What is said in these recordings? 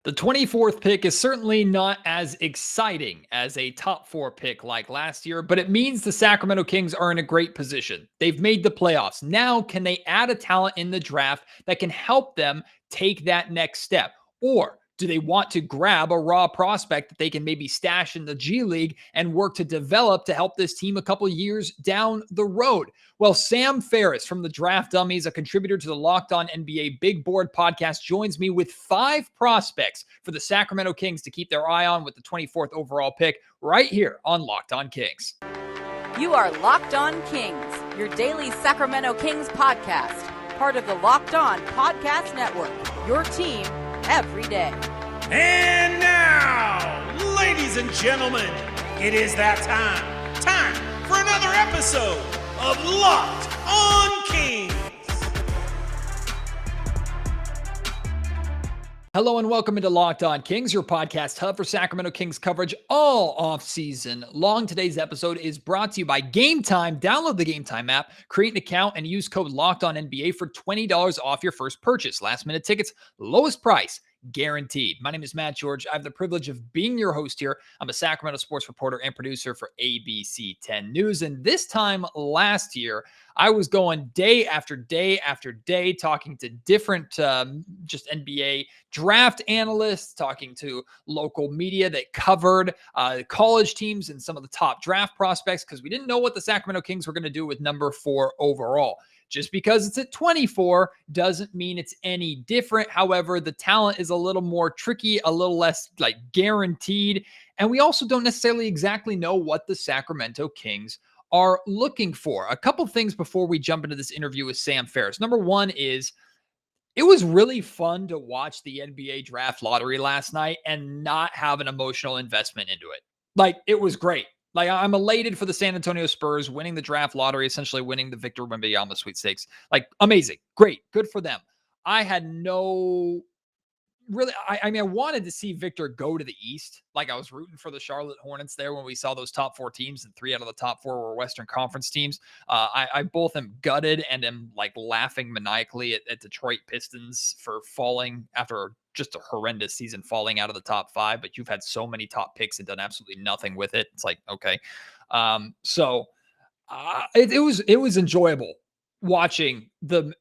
The 24th pick is certainly not as exciting as a top four pick like last year, but it means the Sacramento Kings are in a great position. They've made the playoffs. Now, can they add a talent in the draft that can help them take that next step? Or do they want to grab a raw prospect that they can maybe stash in the G League and work to develop to help this team a couple years down the road? Well, Sam Ferris from the Draft Dummies, a contributor to the Locked On NBA Big Board podcast, joins me with 5 prospects for the Sacramento Kings to keep their eye on with the 24th overall pick right here on Locked On Kings. You are Locked On Kings, your daily Sacramento Kings podcast, part of the Locked On Podcast Network, your team every day. And now, ladies and gentlemen, it is that time for another episode of Locked On Kings. Hello and welcome into Locked On Kings, your podcast hub for Sacramento Kings coverage all offseason long. Today's episode is brought to you by Gametime. Download the Gametime app, create an account, and use code LOCKEDONNBA for $20 off your first purchase. Last minute tickets, lowest price guaranteed. My name is Matt George. I have the privilege of being your host here. I'm a Sacramento sports reporter and producer for ABC 10 News. And this time last year, I was going day after day after day talking to different just NBA draft analysts, talking to local media that covered college teams and some of the top draft prospects because we didn't know what the Sacramento Kings were going to do with number 4 overall. Just because it's at 24 doesn't mean it's any different. However, the talent is a little more tricky, a little less guaranteed. And we also don't necessarily exactly know what the Sacramento Kings are looking for. A couple things before we jump into this interview with Sam Ferris. Number one is it was really fun to watch the NBA draft lottery last night and not have an emotional investment into it. It was great. I'm elated for the San Antonio Spurs winning the draft lottery, essentially winning the Victor Wembanyama sweepstakes. Amazing. Great. Good for them. I had no really, I wanted to see Victor go to the East. I was rooting for the Charlotte Hornets there when we saw those top 4 teams, and 3 out of the top 4 were Western Conference teams. I both am gutted and am laughing maniacally at Detroit Pistons for falling after just a horrendous season, falling out of the top 5. But you've had so many top picks and done absolutely nothing with it. It's okay. It was enjoyable watching the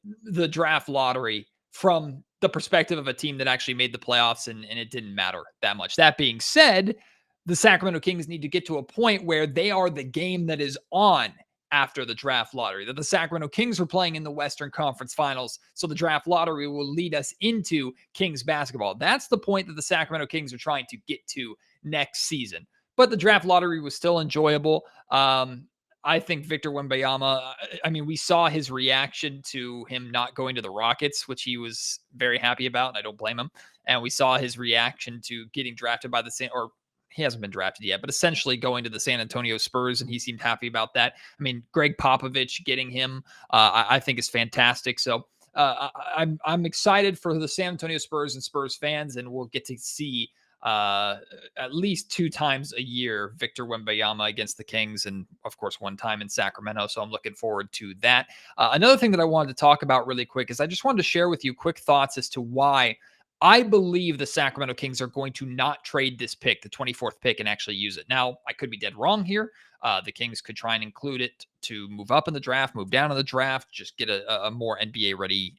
draft lottery from the perspective of a team that actually made the playoffs and it didn't matter that much. That being said, the Sacramento Kings need to get to a point where they are the game that is on after the draft lottery, that the Sacramento Kings were playing in the Western Conference Finals. So the draft lottery will lead us into Kings basketball. That's the point that the Sacramento Kings are trying to get to next season. But the draft lottery was still enjoyable. I think Victor Wembanyama, we saw his reaction to him not going to the Rockets, which he was very happy about, and I don't blame him. And we saw his reaction to getting drafted by or he hasn't been drafted yet, but essentially going to the San Antonio Spurs, and he seemed happy about that. Greg Popovich getting him, I think is fantastic. So I'm excited for the San Antonio Spurs and Spurs fans, and we'll get to see at least 2 times a year Victor Wembanyama against the Kings, and of course 1 time in Sacramento. So I'm looking forward to that. Another thing that I wanted to talk about really quick is I just wanted to share with you quick thoughts as to why I believe the Sacramento Kings are going to not trade this pick, the 24th pick, and actually use it. Now, I could be dead wrong here. The Kings could try and include it to move up in the draft, move down in the draft, just get a more NBA-ready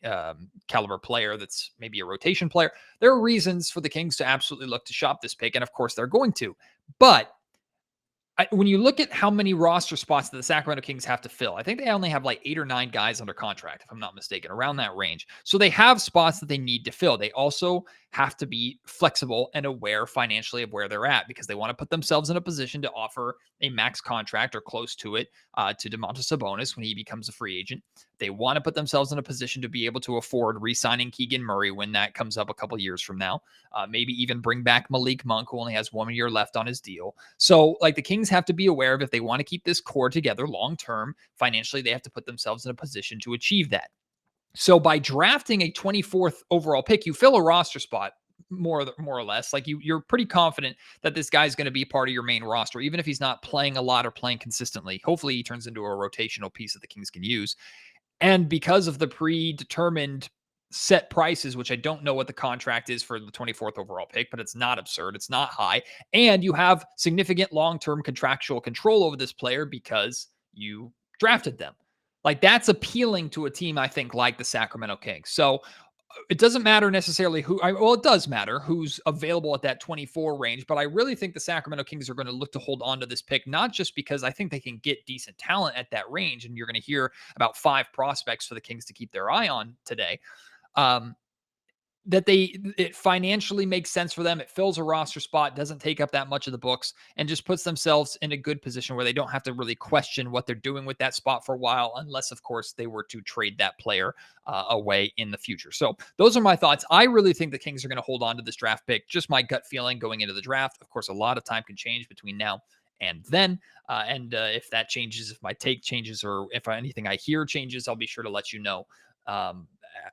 caliber player that's maybe a rotation player. There are reasons for the Kings to absolutely look to shop this pick, and of course they're going to. But when you look at how many roster spots that the Sacramento Kings have to fill, I think they only have 8 or 9 guys under contract, if I'm not mistaken, around that range. So they have spots that they need to fill. They also have to be flexible and aware financially of where they're at, because they want to put themselves in a position to offer a max contract or close to it to Domantas Sabonis when he becomes a free agent. They want to put themselves in a position to be able to afford re-signing Keegan Murray when that comes up a couple years from now. Maybe even bring back Malik Monk, who only has 1 year left on his deal. So the Kings have to be aware of, if they want to keep this core together long-term, financially, they have to put themselves in a position to achieve that. So by drafting a 24th overall pick, you fill a roster spot more or less. You're pretty confident that this guy's going to be part of your main roster, even if he's not playing a lot or playing consistently. Hopefully he turns into a rotational piece that the Kings can use. And because of the predetermined set prices, which I don't know what the contract is for the 24th overall pick, but it's not absurd. It's not high. And you have significant long-term contractual control over this player because you drafted them. Like, that's appealing to a team, I think, like the Sacramento Kings. So it doesn't matter necessarily well, it does matter who's available at that 24 range, but I really think the Sacramento Kings are going to look to hold on to this pick, not just because I think they can get decent talent at that range. And you're going to hear about 5 prospects for the Kings to keep their eye on today. That it financially makes sense for them. It fills a roster spot, doesn't take up that much of the books, and just puts themselves in a good position where they don't have to really question what they're doing with that spot for a while, unless, of course, they were to trade that player away in the future. So those are my thoughts. I really think the Kings are going to hold on to this draft pick. Just my gut feeling going into the draft. Of course, a lot of time can change between now and then. If that changes, if my take changes, or if anything I hear changes, I'll be sure to let you know.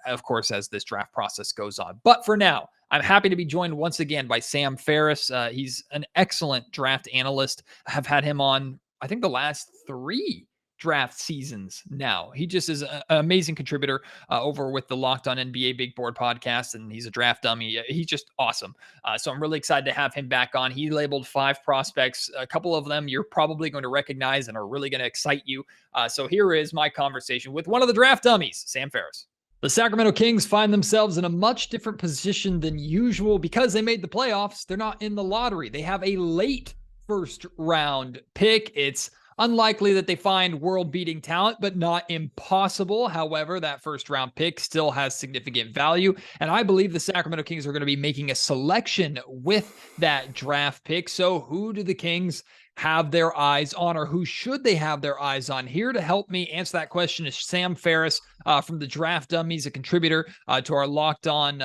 Of course, as this draft process goes on. But for now, I'm happy to be joined once again by Sam Ferris. He's an excellent draft analyst. I have had him on, I think, the last 3 draft seasons now. He just is an amazing contributor over with the Locked On NBA Big Board podcast, and he's a draft dummy. He's just awesome. So I'm really excited to have him back on. He labeled 5 prospects. A couple of them you're probably going to recognize and are really going to excite you. So here is my conversation with one of the draft dummies, Sam Ferris. The Sacramento Kings find themselves in a much different position than usual because they made the playoffs. They're not in the lottery. They have a late first round pick. It's unlikely that they find world-beating talent, but not impossible. However, that first-round pick still has significant value, and I believe the Sacramento Kings are going to be making a selection with that draft pick. So who do the Kings have their eyes on, or who should they have their eyes on? Here to help me answer that question is Sam Ferris from the Draft Dummies, a contributor to our Locked On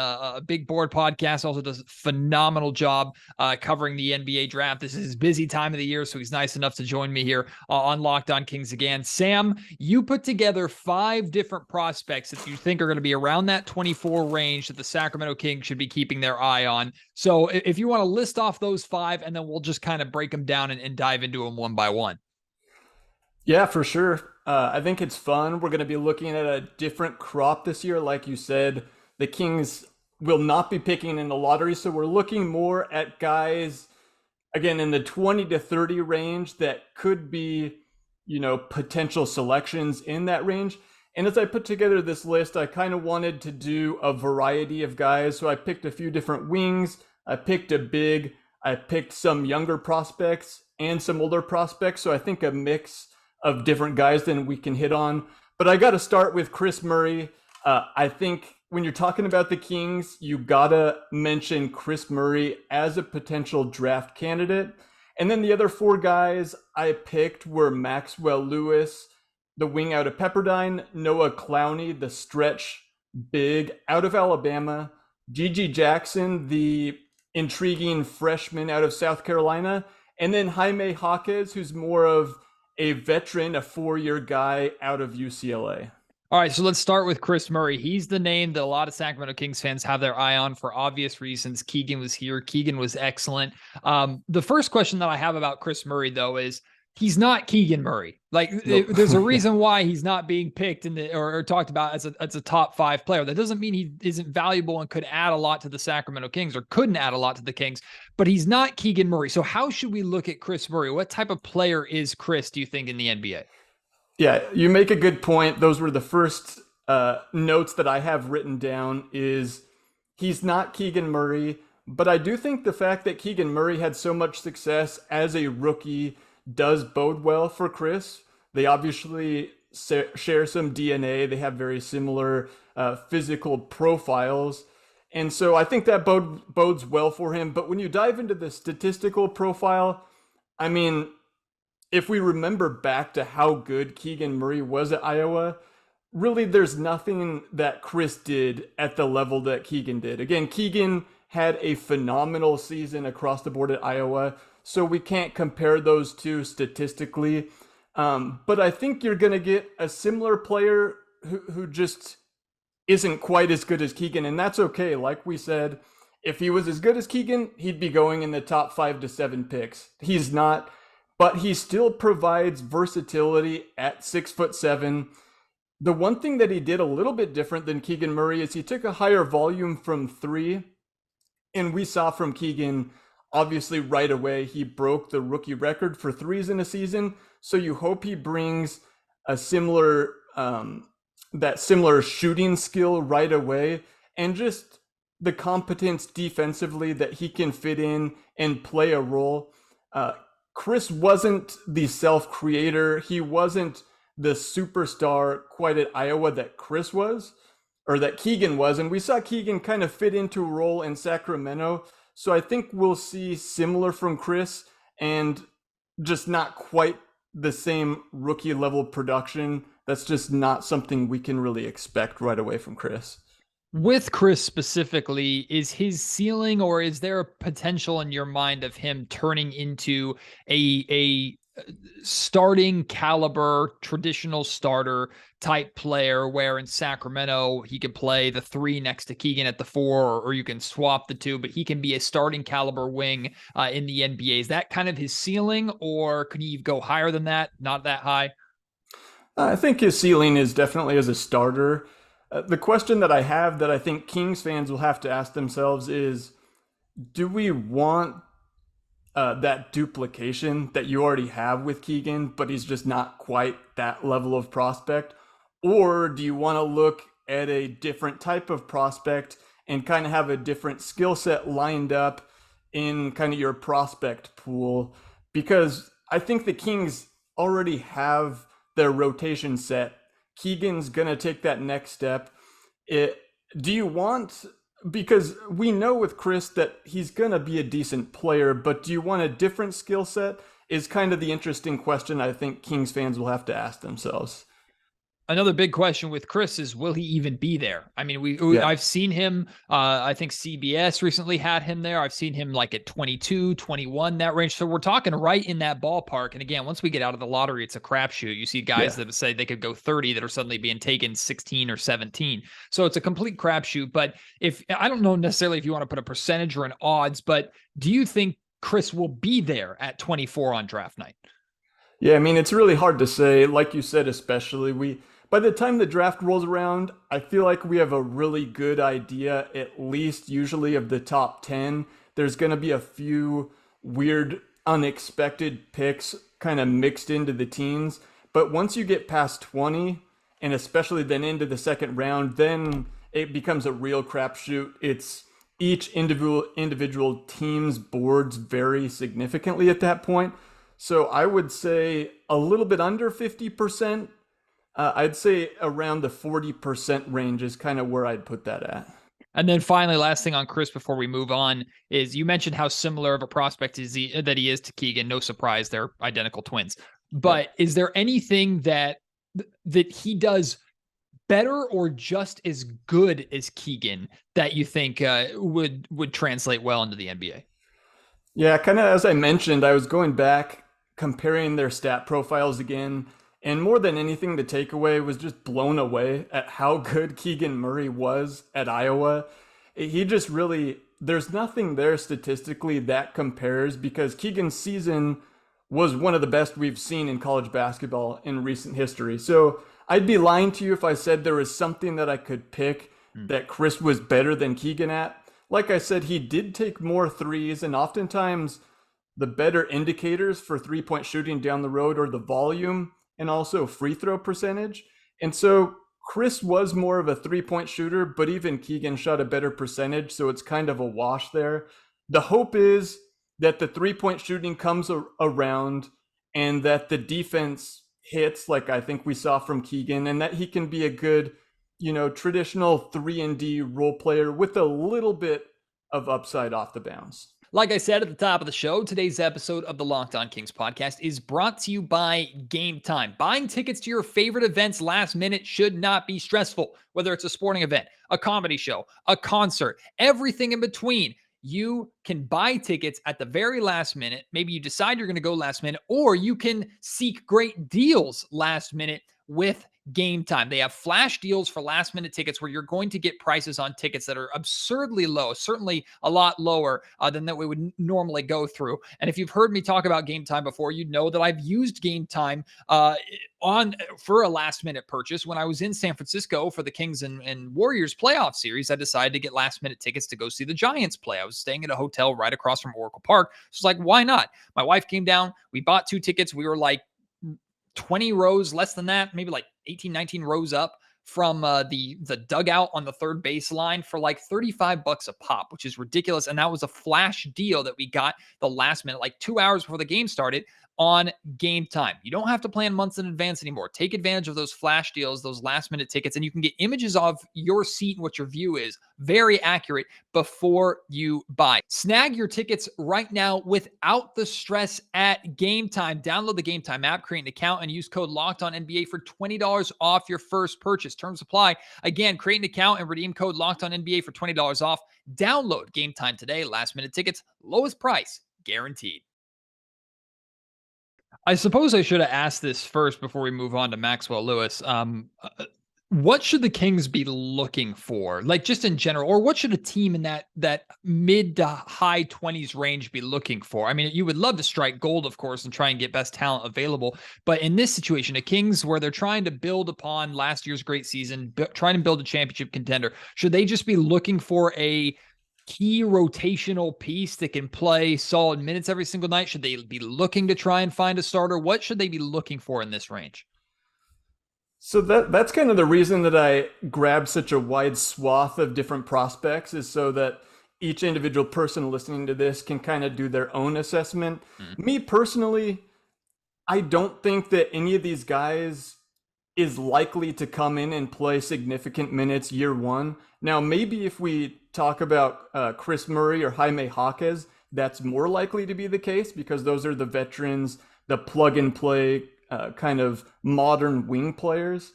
Big Board podcast. Also does a phenomenal job covering the NBA draft. This is his busy time of the year, so he's nice enough to join me here on Locked On Kings again. Sam, you put together 5 different prospects that you think are going to be around that 24 range that the Sacramento Kings should be keeping their eye on. So if you want to list off those 5, and then we'll just kind of break them down and dive into them one by one. Yeah, for sure. I think it's fun. We're going to be looking at a different crop this year. Like you said, the Kings will not be picking in the lottery. So we're looking more at guys, again, in the 20 to 30 range that could be, potential selections in that range. And as I put together this list, I kind of wanted to do a variety of guys. So I picked a few different wings. I picked a big. I picked some younger prospects and some older prospects. So I think a mix of different guys than we can hit on. But I got to start with Chris Murray. I think when you're talking about the Kings, you got to mention Chris Murray as a potential draft candidate. And then the other 4 guys I picked were Maxwell Lewis, the wing out of Pepperdine, Noah Clowney, the stretch big out of Alabama, Gigi Jackson, the intriguing freshman out of South Carolina, and then Jaime Hawkes, who's more of a veteran, a 4-year guy out of UCLA. All right, so let's start with Chris Murray. He's the name that a lot of Sacramento Kings fans have their eye on for obvious reasons. Keegan was here. Keegan was excellent. The first question that I have about Chris Murray, though, is he's not Keegan Murray. Nope. There's a reason why he's not being picked or talked about as a top 5 player. That doesn't mean he isn't valuable and could add a lot to the Sacramento Kings, or couldn't add a lot to the Kings, but he's not Keegan Murray. So how should we look at Chris Murray? What type of player is Chris, do you think, in the NBA? Yeah, you make a good point. Those were the first notes that I have written down. Is he's not Keegan Murray, but I do think the fact that Keegan Murray had so much success as a rookie does bode well for Chris. They obviously share some DNA. They have very similar physical profiles. And so I think that bodes well for him. But when you dive into the statistical profile, I mean, if we remember back to how good Keegan Murray was at Iowa, really there's nothing that Chris did at the level that Keegan did. Again, Keegan had a phenomenal season across the board at Iowa, so we can't compare those two statistically. But I think you're going to get a similar player who just isn't quite as good as Keegan, and that's okay. Like we said, if he was as good as Keegan, he'd be going in the top 5 to 7 picks. He's not, but he still provides versatility at 6'7". The one thing that he did a little bit different than Keegan Murray is he took a higher volume from three. And we saw from Keegan, obviously right away, he broke the rookie record for threes in a season. So you hope he brings a similar, that similar shooting skill right away, and just the competence defensively that he can fit in and play a role. Chris wasn't the self-creator. He wasn't the superstar quite at Iowa that Chris was, or that Keegan was. And we saw Keegan kind of fit into a role in Sacramento. So I think we'll see similar from Chris, and just not quite the same rookie level production. That's just not something we can really expect right away from Chris. With Chris specifically, is his ceiling, or is there a potential in your mind of him turning into a starting caliber, traditional starter type player, where in Sacramento he could play the three next to Keegan at the four, or you can swap the two, but he can be a starting caliber wing in the NBA? Is that kind of his ceiling, or could he go higher than that? Not that high? I think his ceiling is definitely as a starter. The question that I have that I think Kings fans will have to ask themselves is, do we want that duplication that you already have with Keegan, but he's just not quite that level of prospect? Or do you want to look at a different type of prospect and kind of have a different skill set lined up in kind of your prospect pool? Because I think the Kings already have their rotation set. Keegan's going to take that next step. Do you want, because we know with Chris that he's going to be a decent player, but do you want a different skill set is kind of the interesting question I think Kings fans will have to ask themselves. Another big question with Chris is, will he even be there? I mean, I've seen him, I think CBS recently had him there. I've seen him like at 22, 21, that range. So we're talking right in that ballpark. And again, once we get out of the lottery, it's a crapshoot. You see guys that say they could go 30 that are suddenly being taken 16 or 17. So it's a complete crapshoot. But I don't know necessarily if you want to put a percentage or an odds, but do you think Chris will be there at 24 on draft night? Yeah, I mean, it's really hard to say. Like you said, especially by the time the draft rolls around, I feel like we have a really good idea, at least usually, of the top 10. There's going to be a few weird, unexpected picks kind of mixed into the teens. But once you get past 20, and especially then into the second round, then it becomes a real crapshoot. It's each individual team's boards vary significantly at that point. So I would say a little bit under 50%. I'd say around the 40% range is kind of where I'd put that at. And then finally, last thing on Chris before we move on is, you mentioned how similar of a prospect that he is to Keegan. No surprise, they're identical twins. But is there anything that he does better or just as good as Keegan that you think would translate well into the NBA? Yeah, kind of as I mentioned, I was going back comparing their stat profiles again. And more than anything, the takeaway was just blown away at how good Keegan Murray was at Iowa. He just really, there's nothing there statistically that compares, because Keegan's season was one of the best we've seen in college basketball in recent history. So I'd be lying to you if I said there was something that I could pick that Chris was better than Keegan at. Like I said, he did take more threes, and oftentimes the better indicators for three-point shooting down the road are the volume and also free throw percentage. And so Chris was more of a three-point shooter, but even Keegan shot a better percentage, so it's kind of a wash there. The hope is that the three-point shooting comes around and that the defense hits, like I think we saw from Keegan, and that he can be a good, traditional 3-and-D role player with a little bit of upside off the bounce. Like I said at the top of the show, today's episode of the Locked On Kings podcast is brought to you by Gametime. Buying tickets to your favorite events last minute should not be stressful. Whether it's a sporting event, a comedy show, a concert, everything in between, you can buy tickets at the very last minute. Maybe you decide you're going to go last minute, or you can seek great deals last minute with Gametime. They have flash deals for last minute tickets where you're going to get prices on tickets that are absurdly low, certainly a lot lower than that we would normally go through. And if you've heard me talk about Gametime before, you know that I've used Gametime for a last minute purchase. When I was in San Francisco for the Kings and Warriors playoff series, I decided to get last minute tickets to go see the Giants play. I was staying at a hotel right across from Oracle Park. So it's like, why not? My wife came down. We bought 2 tickets. We were like 20 rows, less than that, maybe like 18, 19 rows up from the dugout on the third baseline for like $35 a pop, which is ridiculous. And that was a flash deal that we got the last minute, like 2 hours before the game started on Gametime. You don't have to plan months in advance anymore. Take advantage of those flash deals, those last minute tickets, and you can get images of your seat and what your view is very accurate before you buy. Snag your tickets right now without the stress at Gametime. Download the Gametime app, create an account, and use code LOCKEDONNBA for $20 off your first purchase. Terms apply. Again, create an account and redeem code LOCKEDONNBA for $20 off. Download Gametime today. Last minute tickets, lowest price guaranteed. I suppose I should have asked this first before we move on to Maxwell Lewis. What should the Kings be looking for, like just in general, or what should a team in that mid to high 20s range be looking for? I mean, you would love to strike gold, of course, and try and get best talent available. But in this situation, a Kings where they're trying to build upon last year's great season, trying to build a championship contender, should they just be looking for a key rotational piece that can play solid minutes every single night? Should they be looking to try and find a starter? What should they be looking for in this range? So that's kind of the reason that I grabbed such a wide swath of different prospects, is so that each individual person listening to this can kind of do their own assessment. Me personally, I don't think that any of these guys is likely to come in and play significant minutes year one. Now, maybe if we talk about Chris Murray or Jaime Hawkes, that's more likely to be the case because those are the veterans, the plug and play kind of modern wing players.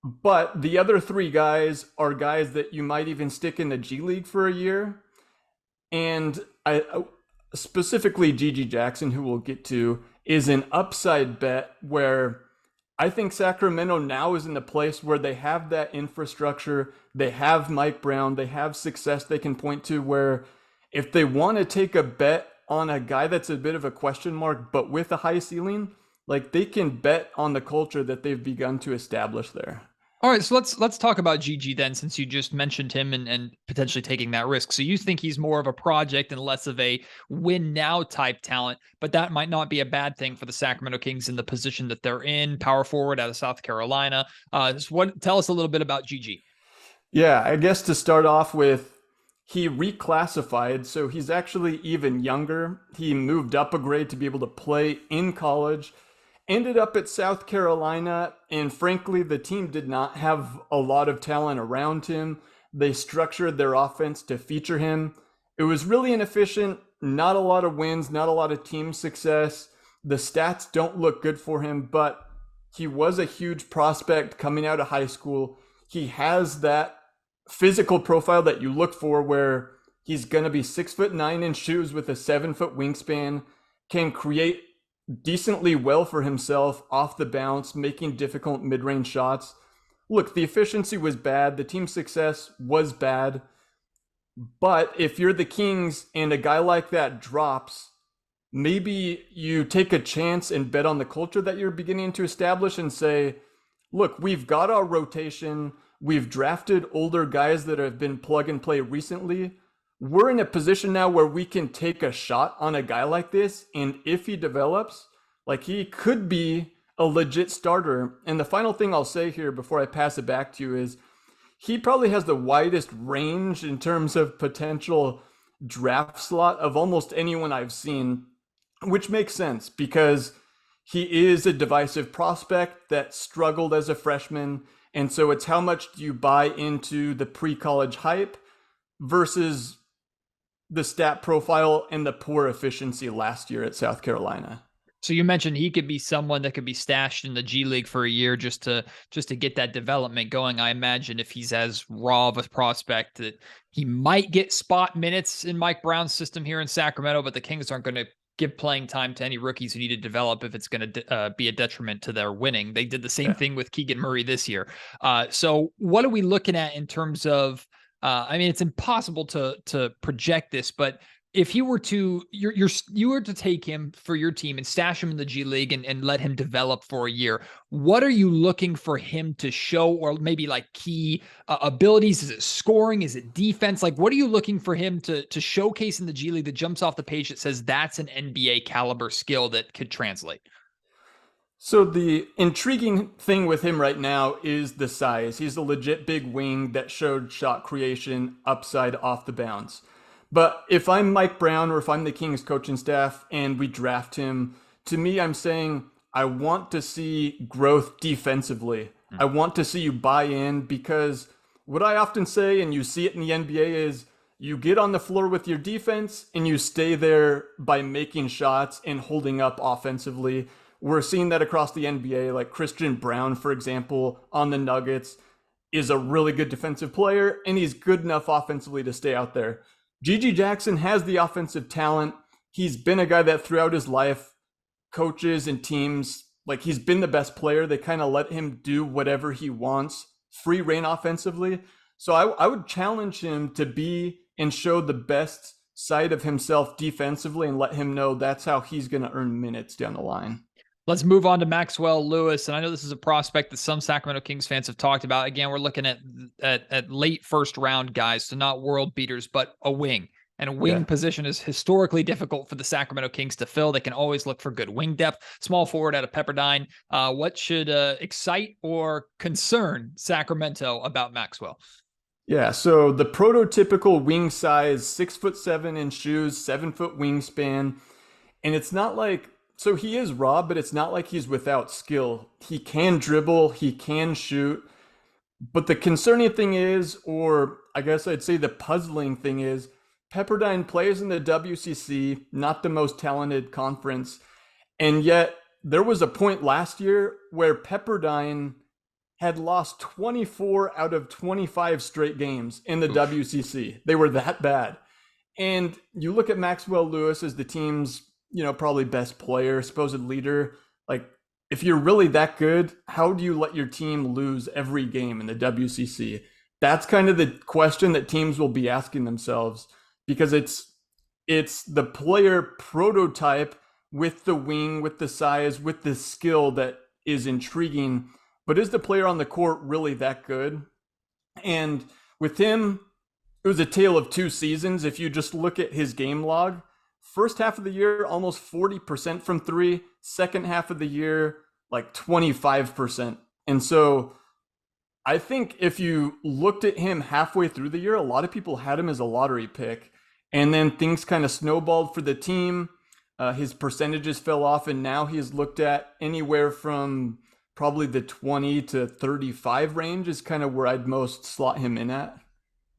But the other 3 guys are guys that you might even stick in the G League for a year. And I specifically Gigi Jackson, who we'll get to, is an upside bet where I think Sacramento now is in the place where they have that infrastructure. They have Mike Brown. They have success they can point to, where if they want to take a bet on a guy that's a bit of a question mark, but with a high ceiling, like they can bet on the culture that they've begun to establish there. All right, so let's talk about Gigi then, since you just mentioned him and potentially taking that risk. So you think he's more of a project and less of a win now type talent, but that might not be a bad thing for the Sacramento Kings in the position that they're in, power forward out of South Carolina. Tell us a little bit about Gigi. Yeah, I guess to start off with, he reclassified, so he's actually even younger. He moved up a grade to be able to play in college. Ended up at South Carolina, and frankly, the team did not have a lot of talent around him. They structured their offense to feature him. It was really inefficient, not a lot of wins, not a lot of team success. The stats don't look good for him, but he was a huge prospect coming out of high school. He has that physical profile that you look for, where he's going to be 6'9" in shoes with a 7-foot wingspan, can create decently well for himself off the bounce, making difficult mid-range shots. Look, the efficiency was bad. The team success was bad. But if you're the Kings and a guy like that drops, maybe you take a chance and bet on the culture that you're beginning to establish and say, look, we've got our rotation. We've drafted older guys that have been plug and play recently. We're in a position now where we can take a shot on a guy like this. And if he develops, like, he could be a legit starter. And the final thing I'll say here before I pass it back to you is he probably has the widest range in terms of potential draft slot of almost anyone I've seen, which makes sense because he is a divisive prospect that struggled as a freshman. And so it's how much do you buy into the pre-college hype versus the stat profile and the poor efficiency last year at South Carolina. So you mentioned he could be someone that could be stashed in the G League for a year just to get that development going. I imagine if he's as raw of a prospect that he might get spot minutes in Mike Brown's system here in Sacramento, but the Kings aren't going to give playing time to any rookies who need to develop if it's going to be a detriment to their winning. They did the same thing with Keegan Murray this year. So what are we looking at in terms of, I mean, it's impossible to project this, but if you were to, you were to take him for your team and stash him in the G League and let him develop for a year, what are you looking for him to show, or maybe like key abilities? Is it scoring? Is it defense? Like, what are you looking for him to showcase in the G League that jumps off the page that says that's an NBA caliber skill that could translate? So the intriguing thing with him right now is the size. He's a legit big wing that showed shot creation, upside off the bounce. But if I'm Mike Brown or if I'm the Kings coaching staff and we draft him, to me, I'm saying I want to see growth defensively. I want to see you buy in, because what I often say, and you see it in the NBA, is you get on the floor with your defense and you stay there by making shots and holding up offensively. We're seeing that across the NBA, like Christian Brown, for example, on the Nuggets, is a really good defensive player, and he's good enough offensively to stay out there. Gigi Jackson has the offensive talent. He's been a guy that throughout his life, coaches and teams, like, he's been the best player. They kind of let him do whatever he wants, free reign offensively. So I would challenge him to be and show the best side of himself defensively and let him know that's how he's going to earn minutes down the line. Let's move on to Maxwell Lewis. And I know this is a prospect that some Sacramento Kings fans have talked about. Again, we're looking at late first round guys, so not world beaters, but a wing. And a wing position is historically difficult for the Sacramento Kings to fill. They can always look for good wing depth. Small forward out of Pepperdine. What should excite or concern Sacramento about Maxwell? Yeah, so the prototypical wing size, 6'7" in shoes, 7-foot wingspan. And it's not like, so he is raw, but it's not like he's without skill. He can dribble, he can shoot. But the concerning thing is, or I guess I'd say the puzzling thing is, Pepperdine plays in the WCC, not the most talented conference. And yet there was a point last year where Pepperdine had lost 24 out of 25 straight games in the WCC. They were that bad. And you look at Maxwell Lewis as the team's, probably best player, supposed leader. Like, if you're really that good, how do you let your team lose every game in the WCC? That's kind of the question that teams will be asking themselves, because it's the player prototype with the wing, with the size, with the skill that is intriguing. But is the player on the court really that good? And with him, it was a tale of two seasons. If you just look at his game log, first half of the year, almost 40% from three. Second half of the year, like 25%. And so I think if you looked at him halfway through the year, a lot of people had him as a lottery pick. And then things kind of snowballed for the team. His percentages fell off, and now he's looked at anywhere from probably the 20 to 35 range is kind of where I'd most slot him in at.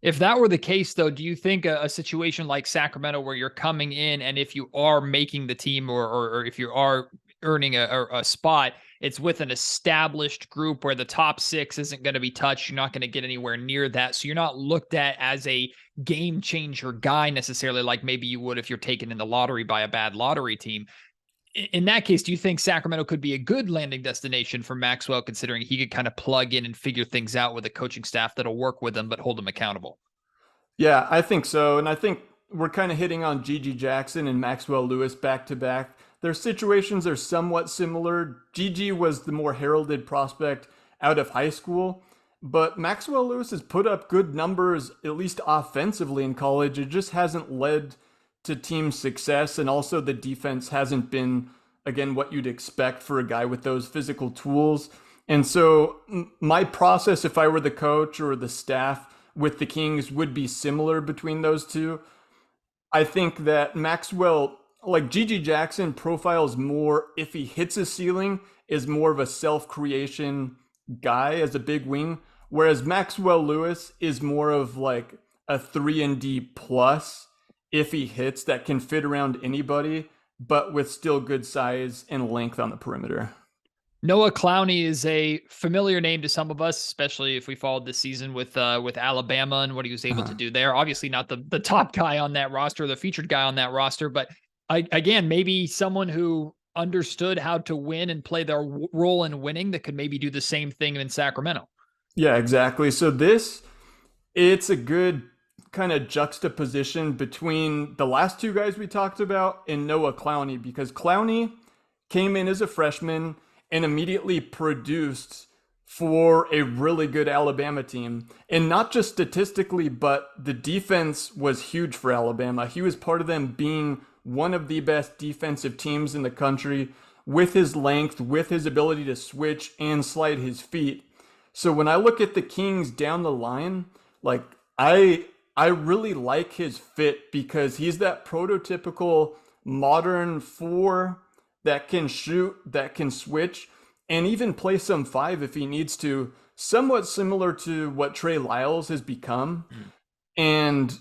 If that were the case, though, do you think a situation like Sacramento, where you're coming in and if you are making the team or if you are earning a spot, it's with an established group where the top six isn't going to be touched. You're not going to get anywhere near that. So you're not looked at as a game changer guy necessarily, like maybe you would if you're taken in the lottery by a bad lottery team. In that case, do you think Sacramento could be a good landing destination for Maxwell, considering he could kind of plug in and figure things out with a coaching staff that'll work with him but hold him accountable? Yeah, I think so. And I think we're kind of hitting on Gigi Jackson and Maxwell Lewis back to back. Their situations are somewhat similar. Gigi was the more heralded prospect out of high school, but Maxwell Lewis has put up good numbers, at least offensively in college. It just hasn't led to team success, and also the defense hasn't been, again, what you'd expect for a guy with those physical tools. And so my process, if I were the coach or the staff with the Kings, would be similar between those two. I think that Maxwell, like Gigi Jackson, profiles more, if he hits a ceiling, is more of a self-creation guy as a big wing, whereas Maxwell Lewis is more of like a 3-and-D plus, if he hits, that can fit around anybody, but with still good size and length on the perimeter. Noah Clowney is a familiar name to some of us, especially if we followed this season with Alabama and what he was able to do there. Obviously not the top guy on that roster, the featured guy on that roster, but again, maybe someone who understood how to win and play their role in winning that could maybe do the same thing in Sacramento. Yeah, exactly. So it's a good kind of juxtaposition between the last two guys we talked about and Noah Clowney, because Clowney came in as a freshman and immediately produced for a really good Alabama team. And not just statistically, but the defense was huge for Alabama. He was part of them being one of the best defensive teams in the country with his length, with his ability to switch and slide his feet. So when I look at the Kings down the line, like I really like his fit because he's that prototypical modern four that can shoot, that can switch, and even play some five if he needs to, somewhat similar to what Trey Lyles has become. And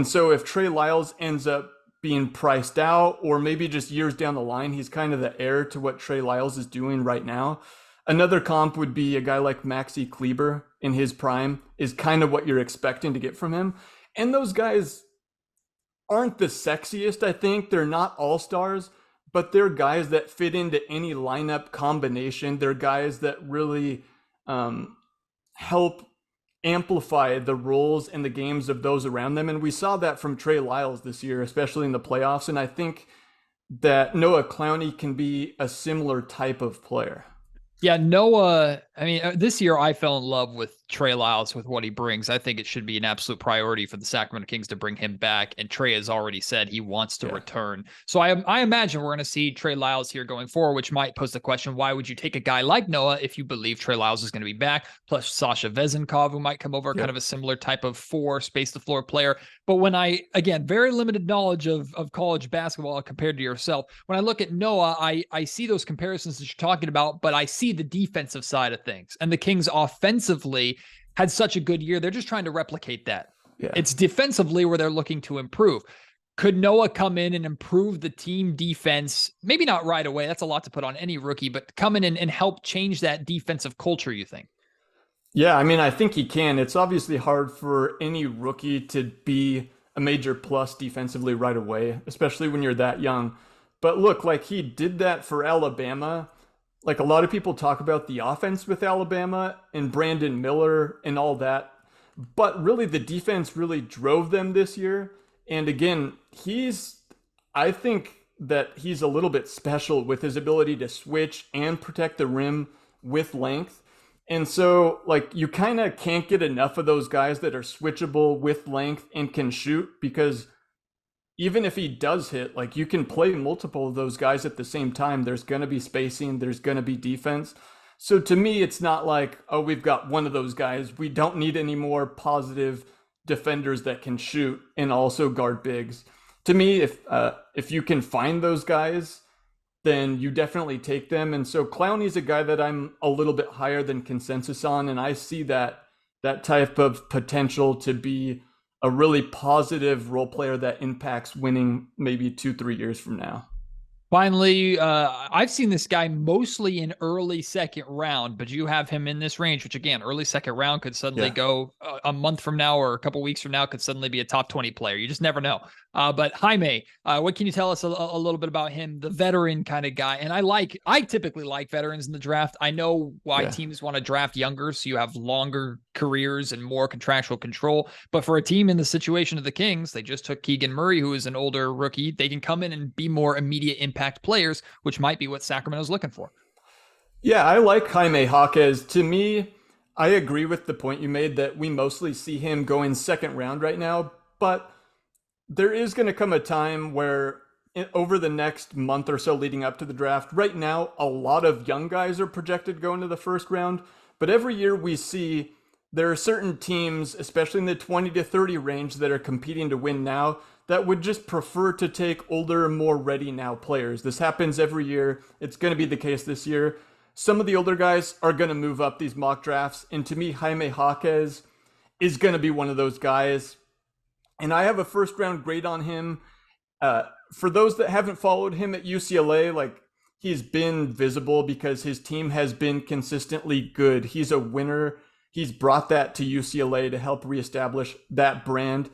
so if Trey Lyles ends up being priced out, or maybe just years down the line, he's kind of the heir to what Trey Lyles is doing right now. Another comp would be a guy like Maxi Kleber in his prime is kind of what you're expecting to get from him. And those guys aren't the sexiest, I think. They're not all-stars, but they're guys that fit into any lineup combination. They're guys that really help amplify the roles and the games of those around them. And we saw that from Trey Lyles this year, especially in the playoffs. And I think that Noah Clowney can be a similar type of player. Yeah, Noah, I mean, this year I fell in love with Trey Lyles, with what he brings. I think it should be an absolute priority for the Sacramento Kings to bring him back. And Trey has already said he wants to return. So I imagine we're going to see Trey Lyles here going forward, which might pose the question, why would you take a guy like Noah if you believe Trey Lyles is going to be back? Plus Sasha Vezenkov, who might come over, kind of a similar type of four space the floor player. But when again, very limited knowledge of college basketball compared to yourself. When I look at Noah, I see those comparisons that you're talking about, but I see the defensive side of things. And the Kings offensively had such a good year. They're just trying to replicate that. Yeah. It's defensively where they're looking to improve. Could Noah come in and improve the team defense? Maybe not right away. That's a lot to put on any rookie, but come in and help change that defensive culture, you think? Yeah, I mean, I think he can. It's obviously hard for any rookie to be a major plus defensively right away, especially when you're that young. But look, like he did that for Alabama. Like a lot of people talk about the offense with Alabama and Brandon Miller and all that, but really the defense really drove them this year. And again, I think that he's a little bit special with his ability to switch and protect the rim with length. And so like you kind of can't get enough of those guys that are switchable with length and can shoot, because even if he does hit, like you can play multiple of those guys at the same time. There's going to be spacing. There's going to be defense. So to me, it's not like, oh, we've got one of those guys. We don't need any more positive defenders that can shoot and also guard bigs. To me, if you can find those guys, then you definitely take them. And so Clowney's a guy that I'm a little bit higher than consensus on. And I see that type of potential to be a really positive role player that impacts winning maybe 2-3 years from now. Finally, I've seen this guy mostly in early second round, but you have him in this range, which again, early second round could suddenly go a month from now or a couple weeks from now, could suddenly be a top 20 player. You just never know. But Jaime, what can you tell us a little bit about him, the veteran kind of guy? And I typically like veterans in the draft. I know why teams want to draft younger, so you have longer careers and more contractual control. But for a team in the situation of the Kings, they just took Keegan Murray, who is an older rookie. They can come in and be more immediate impact players, which might be what Sacramento's looking for. Yeah, I like Jaime Hawkes. To me, I agree with the point you made that we mostly see him going second round right now, but there is going to come a time where over the next month or so leading up to the draft, right now, a lot of young guys are projected going to the first round, but every year we see there are certain teams, especially in the 20 to 30 range, that are competing to win now that would just prefer to take older, more ready now players. This happens every year. It's going to be the case this year. Some of the older guys are going to move up these mock drafts. And to me, Jaime Hawkes is going to be one of those guys. And I have a first round grade on him. For those that haven't followed him at UCLA, like he's been visible because his team has been consistently good. He's a winner. He's brought that to UCLA to help reestablish that brand.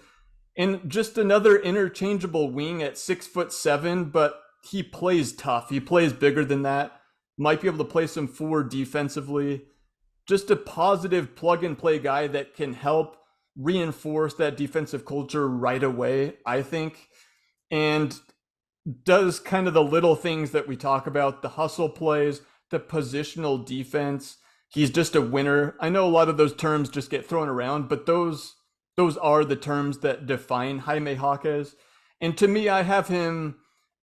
And just another interchangeable wing at 6'7", but he plays tough. He plays bigger than that. Might be able to play some forward defensively. Just a positive plug and play guy that can help reinforce that defensive culture right away, I think. And does kind of the little things that we talk about, the hustle plays, the positional defense. He's just a winner. I know a lot of those terms just get thrown around, but those are the terms that define Jaime Hawkes. And to me, I have him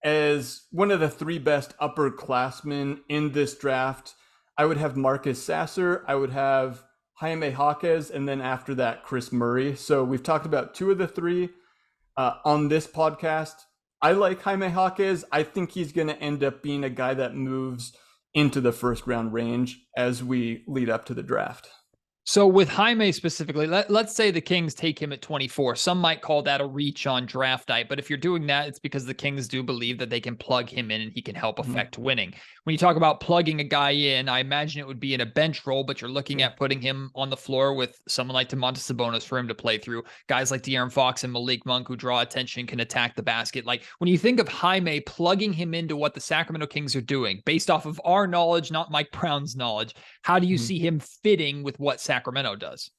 as one of the 3 best upperclassmen in this draft. I would have Marcus Sasser, I would have Jaime Hawkes, and then after that, Chris Murray. So we've talked about 2 of the 3 on this podcast. I like Jaime Hawkes. I think he's going to end up being a guy that moves into the first round range as we lead up to the draft. So with Jaime specifically, let's say the Kings take him at 24. Some might call that a reach on draft night, but if you're doing that, it's because the Kings do believe that they can plug him in and he can help affect winning. When you talk about plugging a guy in, I imagine it would be in a bench role, but you're looking at putting him on the floor with someone like Domantas Sabonis for him to play through. Guys like De'Aaron Fox and Malik Monk who draw attention, can attack the basket. Like when you think of Jaime, plugging him into what the Sacramento Kings are doing, based off of our knowledge, not Mike Brown's knowledge, how do you see him fitting with what Sacramento does?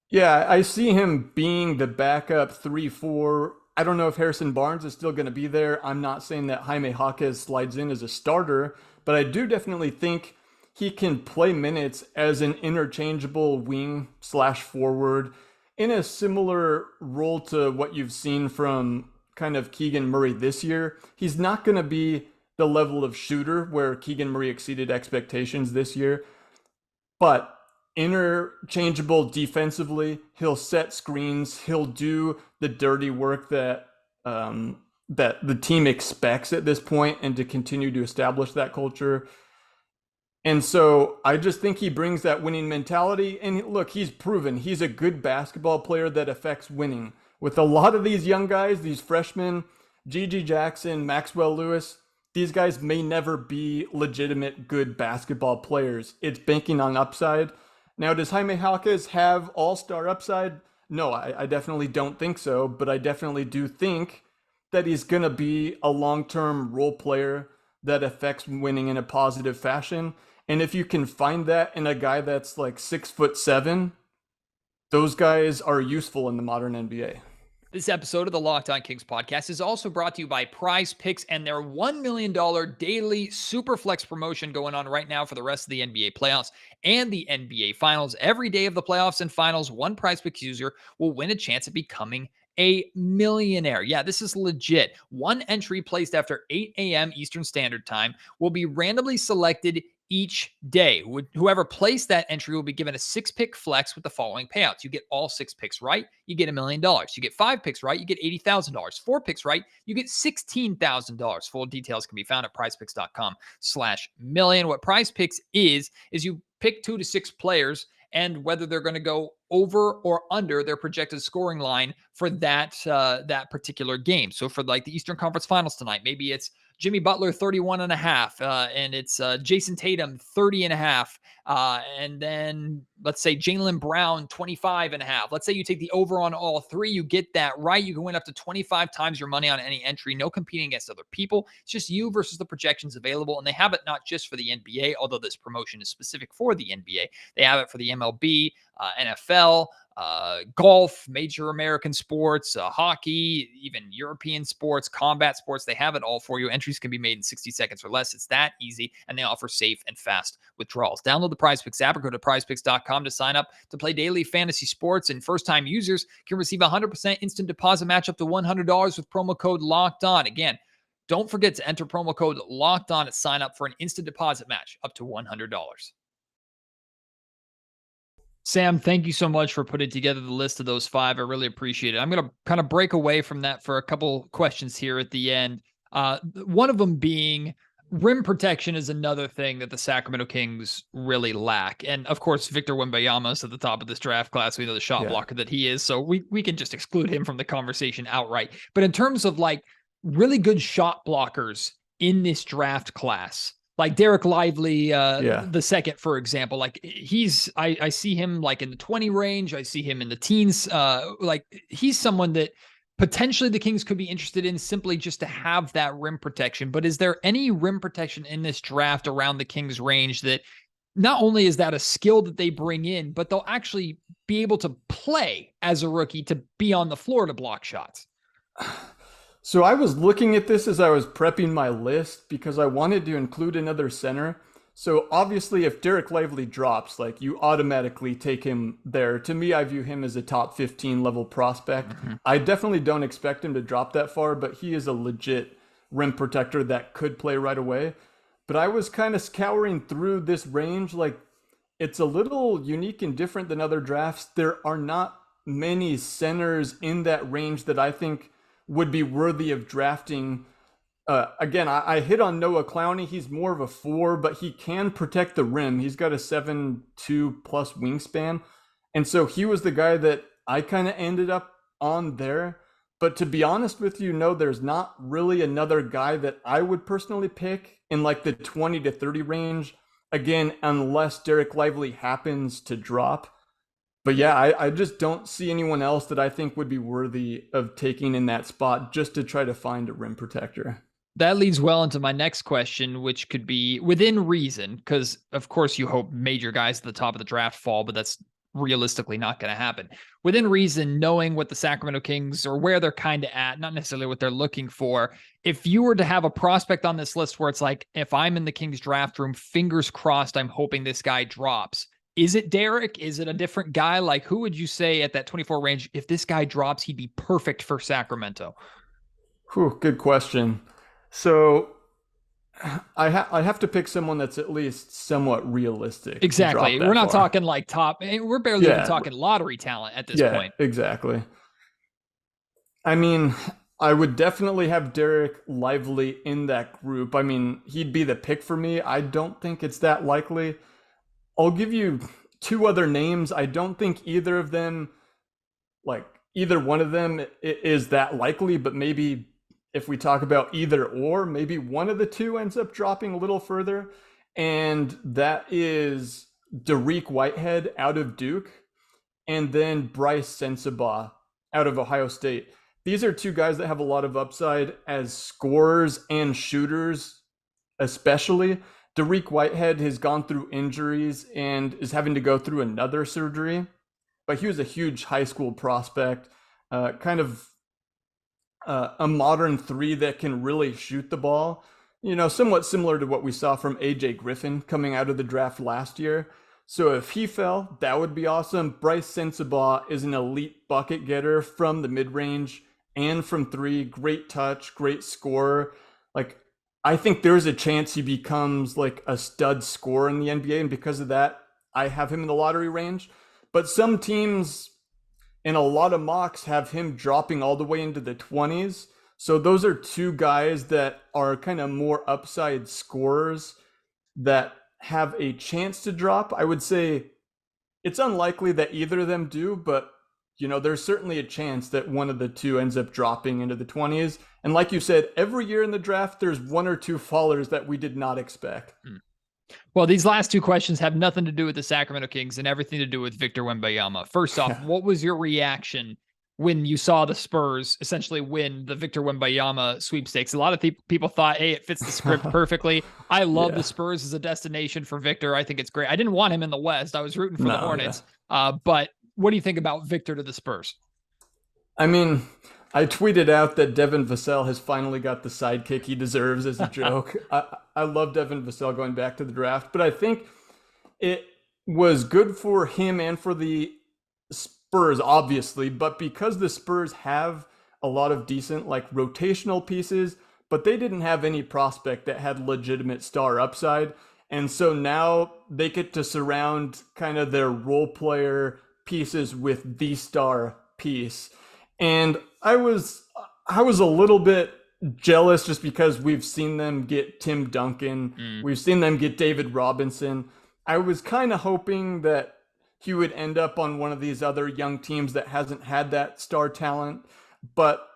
Yeah, I see him being the backup 3-4. I don't know if Harrison Barnes is still going to be there. I'm not saying that Jaime Hawkes slides in as a starter, but I do definitely think he can play minutes as an interchangeable wing/forward in a similar role to what you've seen from kind of Keegan Murray this year. He's not going to be the level of shooter where Keegan Murray exceeded expectations this year, but interchangeable defensively. He'll set screens. He'll do the dirty work that the team expects at this point, and to continue to establish that culture. And so I just think he brings that winning mentality. And look, he's proven he's a good basketball player that affects winning. With a lot of these young guys, these freshmen, Gigi Jackson, Maxwell Lewis, these guys may never be legitimate good basketball players. It's banking on upside. Now, does Jaime Hawkes have all-star upside? No, I definitely don't think so, but I definitely do think that he's going to be a long-term role player that affects winning in a positive fashion. And if you can find that in a guy that's like 6'7", those guys are useful in the modern NBA. This episode of the Locked On Kings podcast is also brought to you by PrizePicks and their $1 million daily Superflex promotion going on right now for the rest of the NBA playoffs and the NBA finals. Every day of the playoffs and finals, one PrizePicks user will win a chance at becoming a millionaire. Yeah, this is legit. One entry placed after 8 a.m. Eastern Standard Time will be randomly selected each day. Whoever placed that entry will be given a 6-pick flex with the following payouts. You get all 6 picks right, you get $1 million. You get 5 picks right, you get $80,000. 4 picks right, you get $16,000. Full details can be found at prizepicks.com/million. What PrizePicks is you pick 2 to 6 players and whether they're going to go over or under their projected scoring line for that particular game. So for like the Eastern Conference Finals tonight, maybe it's Jimmy Butler 31.5, and it's Jason Tatum 30.5, and then let's say Jaylen Brown 25.5. Let's say you take the over on all 3, you get that right, you can win up to 25 times your money on any entry. No competing against other people. It's just you versus the projections available, and they have it not just for the NBA, although this promotion is specific for the NBA. They have it for the MLB, NFL, golf, major American sports, hockey, even European sports, combat sports. They have it all for you. Entries can be made in 60 seconds or less. It's that easy, and they offer safe and fast withdrawals. Download the PrizePicks app or go to prizepicks.com to sign up to play daily fantasy sports, and first-time users can receive 100% instant deposit match up to $100 with promo code Locked On. Again, don't forget to enter promo code Locked On at sign up for an instant deposit match up to $100. Sam, thank you so much for putting together the list of those 5. I really appreciate it. I'm going to kind of break away from that for a couple questions here at the end. One of them being rim protection is another thing that the Sacramento Kings really lack. And of course, Victor Wembanyama is at the top of this draft class. We know the shot blocker that he is. So we can just exclude him from the conversation outright. But in terms of like really good shot blockers in this draft class, like Derek Lively, the second, for example. Like I see him like in the 20 range. I see him in the teens. Like he's someone that potentially the Kings could be interested in simply just to have that rim protection. But is there any rim protection in this draft around the Kings range that not only is that a skill that they bring in, but they'll actually be able to play as a rookie to be on the floor to block shots? So I was looking at this as I was prepping my list because I wanted to include another center. So obviously if Derek Lively drops, like you automatically take him there. To me, I view him as a top 15 level prospect. Mm-hmm. I definitely don't expect him to drop that far, but he is a legit rim protector that could play right away. But I was kind of scouring through this range. Like it's a little unique and different than other drafts. There are not many centers in that range that I think would be worthy of drafting. Again, I hit on Noah Clowney. He's more of a 4, but he can protect the rim. He's got a 7'2" plus wingspan. And so he was the guy that I kind of ended up on there. But to be honest with you, no, there's not really another guy that I would personally pick in like the 20 to 30 range. Again, unless Derek Lively happens to drop. But yeah, I just don't see anyone else that I think would be worthy of taking in that spot just to try to find a rim protector. That leads well into my next question, which could be within reason, because of course you hope major guys at the top of the draft fall, but that's realistically not going to happen. Within reason, knowing what the Sacramento Kings or where they're kind of at, not necessarily what they're looking for. If you were to have a prospect on this list where it's like, if I'm in the Kings draft room, fingers crossed, I'm hoping this guy drops. Is it Derek? Is it a different guy? Like, who would you say at that 24 range, if this guy drops, he'd be perfect for Sacramento? Whew, good question. So I have to pick someone that's at least somewhat realistic. Exactly. We're not talking like top. We're barely even talking lottery talent at this point. Exactly. I mean, I would definitely have Derek Lively in that group. I mean, he'd be the pick for me. I don't think it's that likely. I'll give you 2 other names. I don't think either of them, like either one of them is that likely, but maybe if we talk about either or, maybe one of the 2 ends up dropping a little further. And that is Dariq Whitehead out of Duke and then Bryce Sensabaugh out of Ohio State. These are 2 guys that have a lot of upside as scorers and shooters, especially. Dariq Whitehead has gone through injuries and is having to go through another surgery, but he was a huge high school prospect, kind of a modern 3 that can really shoot the ball, you know, somewhat similar to what we saw from AJ Griffin coming out of the draft last year. So if he fell, that would be awesome. Bryce Sensabaugh is an elite bucket getter from the mid-range and from 3, great touch, great scorer. Like, I think there's a chance he becomes like a stud scorer in the NBA. And because of that, I have him in the lottery range. But some teams and a lot of mocks have him dropping all the way into the 20s. So those are 2 guys that are kind of more upside scorers that have a chance to drop. I would say it's unlikely that either of them do, but you know, there's certainly a chance that one of the 2 ends up dropping into the 20s. And like you said, every year in the draft, there's 1 or 2 fallers that we did not expect. Well, these last 2 questions have nothing to do with the Sacramento Kings and everything to do with Victor Wembanyama. First off, what was your reaction when you saw the Spurs essentially win the Victor Wembanyama sweepstakes? A lot of people thought, hey, it fits the script perfectly. I love the Spurs as a destination for Victor. I think it's great. I didn't want him in the West. I was rooting for the Hornets. But what do you think about Victor to the Spurs? I mean, I tweeted out that Devin Vassell has finally got the sidekick he deserves as a joke. I love Devin Vassell going back to the draft, but I think it was good for him and for the Spurs, obviously, but because the Spurs have a lot of decent like rotational pieces, but they didn't have any prospect that had legitimate star upside. And so now they get to surround kind of their role player pieces with the star piece. And I was a little bit jealous just because we've seen them get Tim Duncan. We've seen them get David Robinson. I was kind of hoping that he would end up on one of these other young teams that hasn't had that star talent. But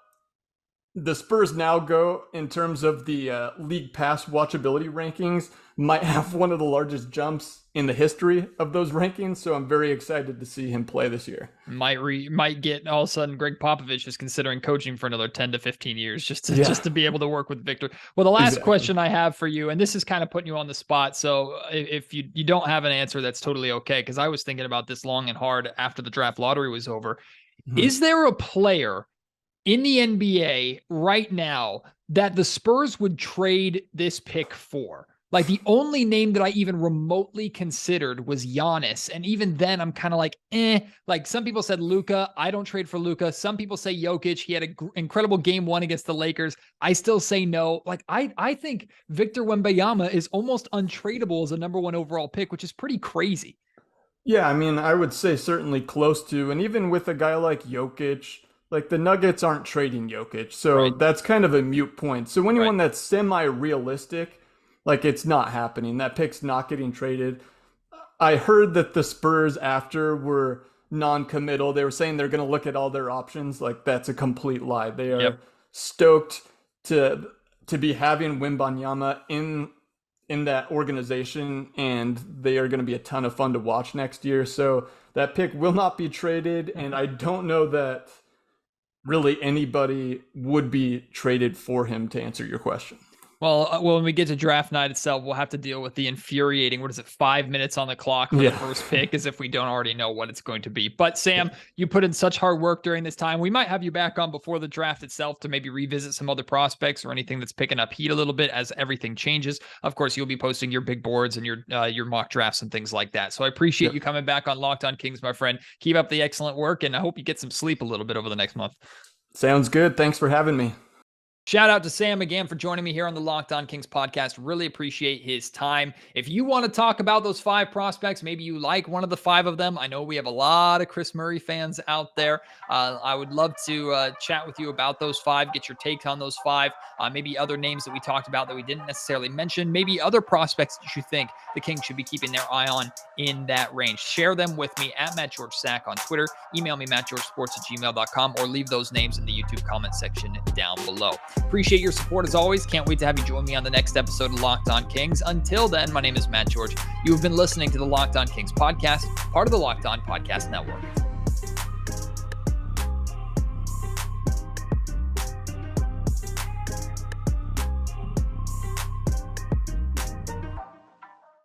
the Spurs now go in terms of the league pass watchability rankings, might have one of the largest jumps in the history of those rankings. So I'm very excited to see him play this year. Might get all of a sudden Greg Popovich is considering coaching for another 10 to 15 years just to be able to work with Victor. Well, the last question I have for you, and this is kind of putting you on the spot. So if you don't have an answer, that's totally okay. Cause I was thinking about this long and hard after the draft lottery was over. Mm-hmm. Is there a player in the NBA right now that the Spurs would trade this pick for? Like, the only name that I even remotely considered was Giannis. And even then I'm kind of like, like some people said Luka. I don't trade for Luka. Some people say Jokic. He had an incredible game 1 against the Lakers. I still say no. Like, I think Victor Wembanyama is almost untradeable as a number 1 overall pick, which is pretty crazy. Yeah. I mean, I would say certainly close to, and even with a guy like Jokic, like the Nuggets aren't trading Jokic. So that's kind of a moot point. So anyone that's semi-realistic, like, it's not happening. That pick's not getting traded. I heard that the Spurs after were non-committal. They were saying they're going to look at all their options. Like, that's a complete lie. They are stoked to be having Wembanyama in that organization, and they are going to be a ton of fun to watch next year. So that pick will not be traded, and I don't know that really anybody would be traded for him, to answer your question. Well, when we get to draft night itself, we'll have to deal with the infuriating, 5 minutes on the clock for the first pick, as if we don't already know what it's going to be. But Sam, you put in such hard work during this time. We might have you back on before the draft itself to maybe revisit some other prospects or anything that's picking up heat a little bit as everything changes. Of course, you'll be posting your big boards and your mock drafts and things like that. So I appreciate you coming back on Locked On Kings, my friend. Keep up the excellent work, and I hope you get some sleep a little bit over the next month. Sounds good. Thanks for having me. Shout out to Sam again for joining me here on the Locked On Kings podcast. Really appreciate his time. If you want to talk about those 5 prospects, maybe you like one of the 5 of them. I know we have a lot of Chris Murray fans out there. I would love to chat with you about those 5, get your take on those 5, maybe other names that we talked about that we didn't necessarily mention, maybe other prospects that you think the Kings should be keeping their eye on in that range. Share them with me at MattGeorgeSack on Twitter. Email me, mattgeorgesports@gmail.com, or leave those names in the YouTube comment section down below. Appreciate your support as always. Can't wait to have you join me on the next episode of Locked On Kings. Until then, my name is Matt George. You have been listening to the Locked On Kings podcast, part of the Locked On Podcast Network.